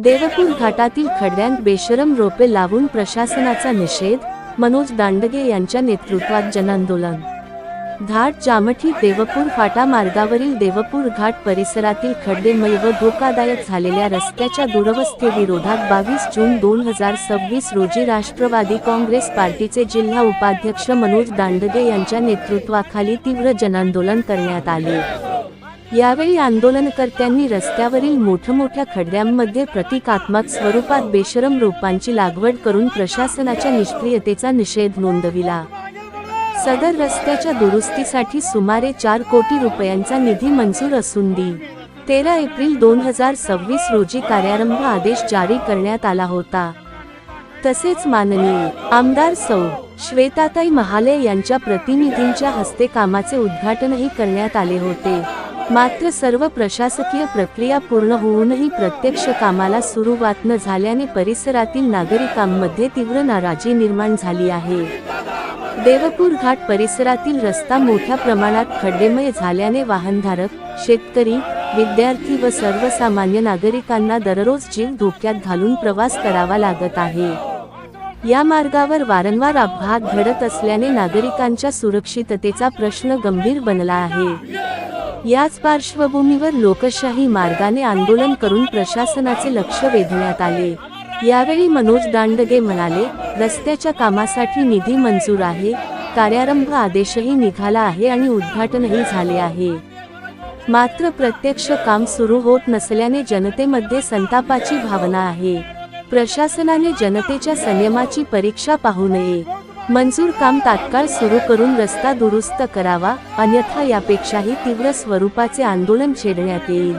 देवपूर घाटातील खड्ड्यांत बेशरम रोपे लावून प्रशासनाचा निषेध, मनोज दांडगे यांच्या नेतृत्वात जनआंदोलन। घाट जामठी देवपूर फाटा मार्गावरील देवपूर घाट परिसरातील खड्डेमय व धोकादायक झालेल्या रस्त्याच्या दुरवस्थेविरोधात 22 जून 2026 रोजी राष्ट्रवादी काँग्रेस पार्टीचे जिल्हा उपाध्यक्ष मनोज दांडगे यांच्या नेतृत्वाखाली तीव्र जनआंदोलन करण्यात आले। यावेळी आंदोलनकर्त्यांनी रस्त्यावरील मोठमोठ्या खड्ड्यांमध्ये प्रतिकात्मक स्वरूपात बेशरम रोपांची लागवड करून प्रशासनाच्या निष्क्रियतेचा निषेध नोंदविला। सदर रस्त्याच्या दुरुस्तीसाठी सुमारे 4 कोटी रुपयांचा निधी मंजूर असून 13 एप्रिल 2026 रोजी कार्यारंभ आदेश जारी करण्यात आला होता। तसेच माननीय आमदार सौ श्वेताताई महाले यांच्या प्रतिनिधींच्या हस्ते कामाचे उद्घाटनही करण्यात आले होते। मात्र सर्व प्रशासकीय प्रक्रिया पूर्ण होऊनही प्रत्यक्ष कामाला सुरुवात न झाल्याने परिसरातील नागरिकांमध्ये तीव्र नाराजी निर्माण झाली आहे। देवपूर घाट परिसरातील रस्ता मोठ्या प्रमाणात खड्डेमय झाल्याने वाहनधारक, शेतकरी, विद्यार्थी व सर्वसामान्य नागरिकांना दररोज जीव धोक्यात घालून प्रवास करावा लागत आहे। या मार्गावर वारंवार अपघात घडत असल्याने नागरिकांच्या सुरक्षिततेचा प्रश्न गंभीर बनला आहे। याच पार्श्वभूमीवर लोकशाही मार्गाने आंदोलन करून प्रशासनाचे लक्ष वेधण्यात आले। यावेळी मनोज दांडगे म्हणाले, रस्त्याच्या कामासाठी निधी मंजूर आहे, कार्यारंभ आदेशही निघाला आहे आणि उद्घाटनही झाले आहे। मात्र प्रत्यक्ष काम सुरू होत नसल्याने जनतेमध्ये संतापाची भावना आहे। प्रशासनाने जनतेच्या संयमाची परीक्षा पाहू नये। मंजूर काम तात्काळ सुरू करून रस्ता दुरुस्त करावा, अन्यथा यापेक्षाही तीव्र स्वरूपाचे आंदोलन छेडण्यात येईल।